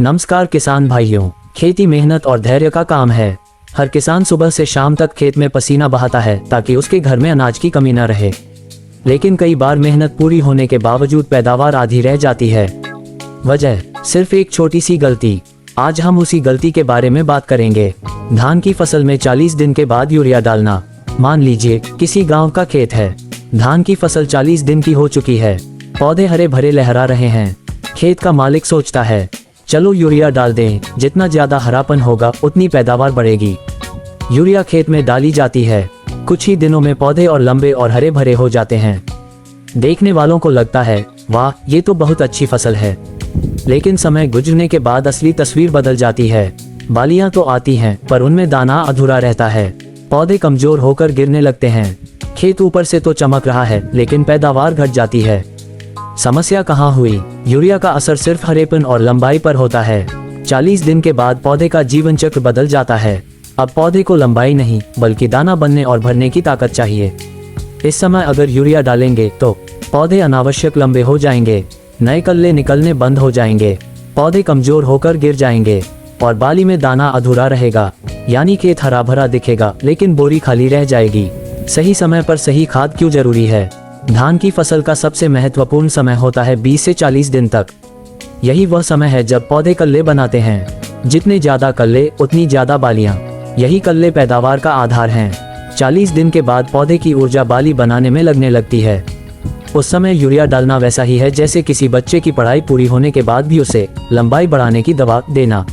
नमस्कार किसान भाइयों, खेती मेहनत और धैर्य का काम है। हर किसान सुबह से शाम तक खेत में पसीना बहाता है ताकि उसके घर में अनाज की कमी न रहे। लेकिन कई बार मेहनत पूरी होने के बावजूद पैदावार आधी रह जाती है। वजह सिर्फ एक छोटी सी गलती। आज हम उसी गलती के बारे में बात करेंगे। धान की फसल में 40 दिन के बाद यूरिया डालना। मान लीजिए किसी गांव का खेत है। धान की फसल 40 दिन की हो चुकी है। पौधे हरे भरे लहरा रहे हैं। खेत का मालिक सोचता है, चलो यूरिया डाल दें, जितना ज्यादा हरापन होगा उतनी पैदावार बढ़ेगी। यूरिया खेत में डाली जाती है। कुछ ही दिनों में पौधे और लंबे और हरे भरे हो जाते हैं। देखने वालों को लगता है, वाह, ये तो बहुत अच्छी फसल है। लेकिन समय गुजरने के बाद असली तस्वीर बदल जाती है। बालियां तो आती हैं, पर उनमें दाना अधूरा रहता है। पौधे कमजोर होकर गिरने लगते हैं। खेत ऊपर से तो चमक रहा है, लेकिन पैदावार घट जाती है। समस्या कहाँ हुई? यूरिया का असर सिर्फ हरेपन और लंबाई पर होता है। 40 दिन के बाद पौधे का जीवन चक्र बदल जाता है। अब पौधे को लंबाई नहीं, बल्कि दाना बनने और भरने की ताकत चाहिए। इस समय अगर यूरिया डालेंगे तो पौधे अनावश्यक लंबे हो जाएंगे, नए कल्ले निकलने बंद हो जाएंगे, पौधे कमजोर होकर गिर जाएंगे और बाली में दाना अधूरा रहेगा। यानी खेत हरा भरा दिखेगा, लेकिन बोरी खाली रह जाएगी। सही समय पर सही खाद क्यों जरूरी है? धान की फसल का सबसे महत्वपूर्ण समय होता है 20 से 40 दिन तक। यही वह समय है जब पौधे कल्ले बनाते हैं। जितने ज्यादा कल्ले उतनी ज्यादा बालियां। यही कल्ले पैदावार का आधार हैं। 40 दिन के बाद पौधे की ऊर्जा बाली बनाने में लगने लगती है। उस समय यूरिया डालना वैसा ही है जैसे किसी बच्चे की पढ़ाई पूरी होने के बाद भी उसे लंबाई बढ़ाने की दवा देना।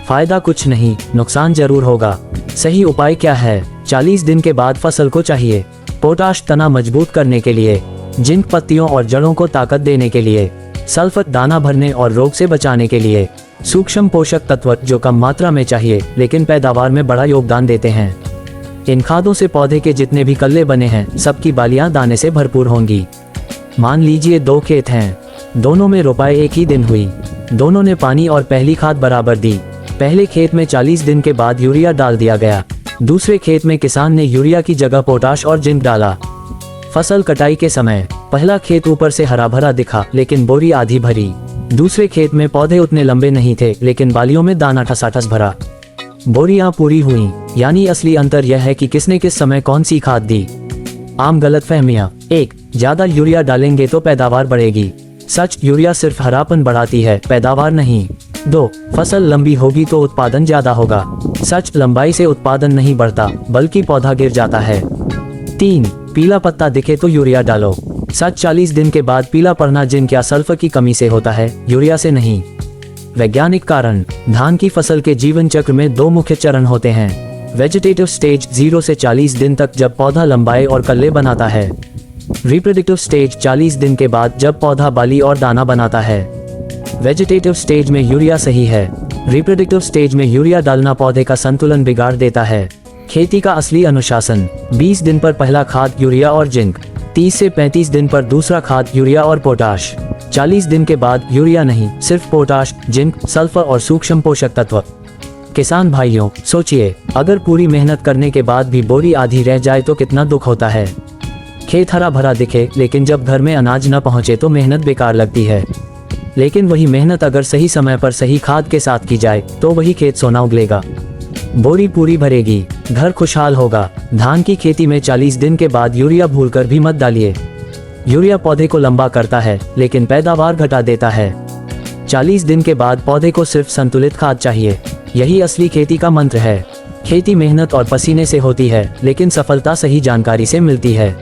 फायदा कुछ नहीं, नुकसान जरूर होगा। सही उपाय क्या है? 40 दिन के बाद फसल को चाहिए पोटाश तना मजबूत करने के लिए, जिंक पत्तियों और जड़ों को ताकत देने के लिए, सल्फर दाना भरने और रोग से बचाने के लिए, सूक्ष्म पोषक तत्व जो कम मात्रा में चाहिए लेकिन पैदावार में बड़ा योगदान देते हैं। इन खादों से पौधे के जितने भी कल्ले बने हैं, सबकी बालियां दाने से भरपूर होंगी। मान लीजिए 2 खेत हैं, दोनों में रोपाई एक ही दिन हुई। दोनों ने पानी और पहली खाद बराबर दी। पहले खेत में 40 दिन के बाद यूरिया डाल दिया गया। दूसरे खेत में किसान ने यूरिया की जगह पोटाश और जिंक डाला। फसल कटाई के समय पहला खेत ऊपर से हरा भरा दिखा, लेकिन बोरी आधी भरी। दूसरे खेत में पौधे उतने लंबे नहीं थे, लेकिन बालियों में दाना ठसाठस भरा। बोरियां पूरी हुई। यानी असली अंतर यह है कि किसने किस समय कौन सी खाद दी। आम गलतफहमियां। 1. ज्यादा यूरिया डालेंगे तो पैदावार बढ़ेगी। सच, यूरिया सिर्फ हरापन बढ़ाती है, पैदावार नहीं। 2. फसल लंबी होगी तो उत्पादन ज्यादा होगा। सच, लंबाई से उत्पादन नहीं बढ़ता, बल्कि पौधा गिर जाता है। 3. पीला पत्ता दिखे तो यूरिया डालो। सच, 40 दिन के बाद पीला पड़ना जिंक या सल्फर की कमी से होता है, यूरिया से नहीं। वैज्ञानिक कारण। धान की फसल के जीवन चक्र में 2 मुख्य चरण होते हैं। वेजिटेटिव स्टेज 0 से 40 दिन तक, जब पौधा लंबाई और कल्ले बनाता है। रिप्रोडक्टिव स्टेज 40 दिन के बाद, जब पौधा बाली और दाना बनाता है। वेजिटेटिव स्टेज में यूरिया सही है। रिप्रोडक्टिव स्टेज में यूरिया डालना पौधे का संतुलन बिगाड़ देता है। खेती का असली अनुशासन। 20 दिन पर पहला खाद यूरिया और जिंक। 30 से 35 दिन पर दूसरा खाद यूरिया और पोटाश। 40 दिन के बाद यूरिया नहीं, सिर्फ पोटाश, जिंक, सल्फर और सूक्ष्म पोषक तत्व। किसान भाइयों, सोचिए, अगर पूरी मेहनत करने के बाद भी बोरी आधी रह जाए तो कितना दुख होता है। खेत हरा भरा दिखे, लेकिन जब घर में अनाज न पहुंचे तो मेहनत बेकार लगती है। लेकिन वही मेहनत अगर सही समय पर सही खाद के साथ की जाए तो वही खेत सोना उगलेगा। बोरी पूरी भरेगी, घर खुशहाल होगा। धान की खेती में 40 दिन के बाद यूरिया भूलकर भी मत डालिए। यूरिया पौधे को लंबा करता है, लेकिन पैदावार घटा देता है। 40 दिन के बाद पौधे को सिर्फ संतुलित खाद चाहिए। यही असली खेती का मंत्र है। खेती मेहनत और पसीने से होती है, लेकिन सफलता सही जानकारी से मिलती है।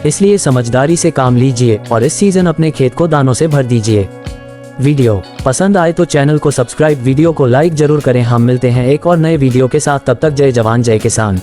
इसलिए समझदारी से काम लीजिए और इस सीजन अपने खेत को दानों से भर दीजिए। वीडियो पसंद आए तो चैनल को सब्सक्राइब, वीडियो को लाइक जरूर करें। हम मिलते हैं एक और नए वीडियो के साथ। तब तक जय जवान जय किसान।